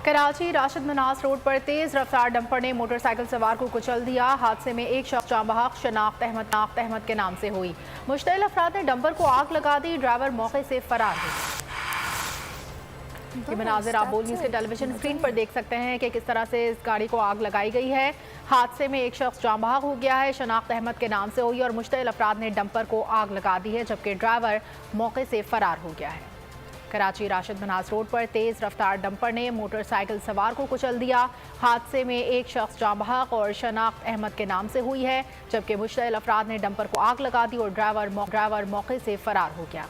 कराची राशिद मनास road पर तेज रफ्तार dumper ने मोटरसाइकिल सवार को कुचल दिया। हादसे में एक शख्स जाँ बहक शनाख्त अहमद के नाम से हुई। मुश्तइल अफराद ने डंपर को आग लगा दी। ड्राइवर मौके से फरार हो गया। ये मनाजिर आप बोल न्यूज़ के टेलीविजन स्क्रीन पर देख सकते हैं कि किस तरह से इस गाड़ी को आग लगाई गई है। हादसे में एक शख्स जाँ बहक हो गया है, शनाख्त अहमद के नाम से हुई और मुश्तइल अफराद ने डंपर को आग लगा दी है, जबकि ड्राइवर मौके से फरार हो गया है। कराची राशिद मनास रोड पर तेज रफ्तार डंपर ने मोटरसाइकिल सवार को कुचल दिया। हादसे में एक शख्स जाँ बहक और शनाख्त अहमद के नाम से हुई है, जबकि मुश्तइल अफराद ने डंपर को आग लगा दी और ड्राइवर मौके से फरार हो गया।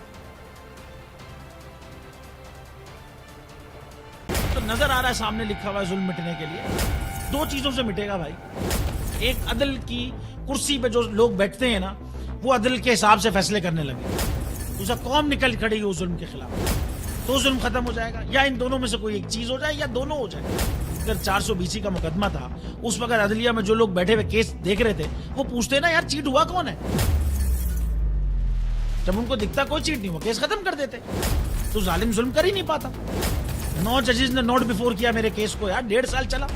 तो नजर आ रहा है सामने लिखा हुआ है जुल्म मिटने के लिए। दो चीजों से मिटेगा भाई, एक अदल की कुर्सी पे जो लोग बैठते हैं ना, वो अदल के हिसाब से फैसले करने लगे। दूसरा कौम निकल खड़ी उस जुल्म के खिलाफ, तो जुल्म खत्म हो जाएगा। या इन दोनों में से कोई एक चीज हो जाए या दोनों हो जाए। अगर 420 का मुकदमा था, उस वक्त अदलिया में जो लोग बैठे हुए केस देख रहे थे, वो पूछते ना यार चीट हुआ कौन है। जब उनको दिखता कोई चीट नहीं हुआ, केस खत्म कर देते। तो जालिम जुल्म कर ही नहीं पाता। 9 जजेस ने नोट बिफोर किया मेरे केस को यार, 1.5 साल चला।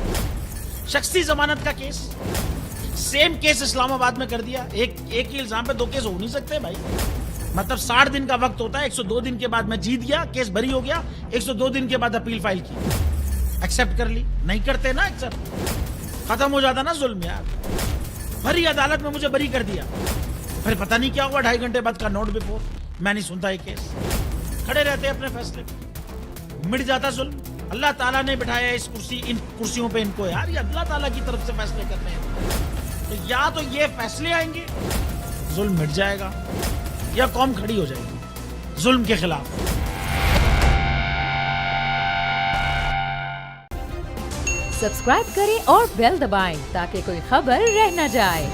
शख्सी जमानत का केस, सेम केस इस्लामाबाद में कर दिया। एक ही इल्जाम पे 2 केस हो नहीं सकते भाई। मतलब 60 दिन का वक्त होता है। 102 दिन के बाद मैं जीत गया, केस बरी हो गया। 102 दिन के बाद अपील फाइल की, एक्सेप्ट कर ली। नहीं करते ना एक्सेप्ट, खत्म हो जाता ना जुल्म यार। भरी अदालत में मुझे बरी कर दिया, फिर पता नहीं क्या हुआ 2.5 घंटे बाद का नोट बिफोर। मैं नहीं सुनता ये केस, खड़े रहते अपने फैसले पे, मिट जाता जुल्म। अल्लाह ताला ने बिठाया इन कुर्सियों पे इनको यार, ये अल्लाह ताला की तरफ से फैसले करने हैं। तो या तो ये फैसले आएंगे, जुल्म मिट जाएगा, या कौम खड़ी हो जाएगी जुल्म के खिलाफ। सब्सक्राइब करें और बेल दबाएं ताकि कोई खबर रह न जाए।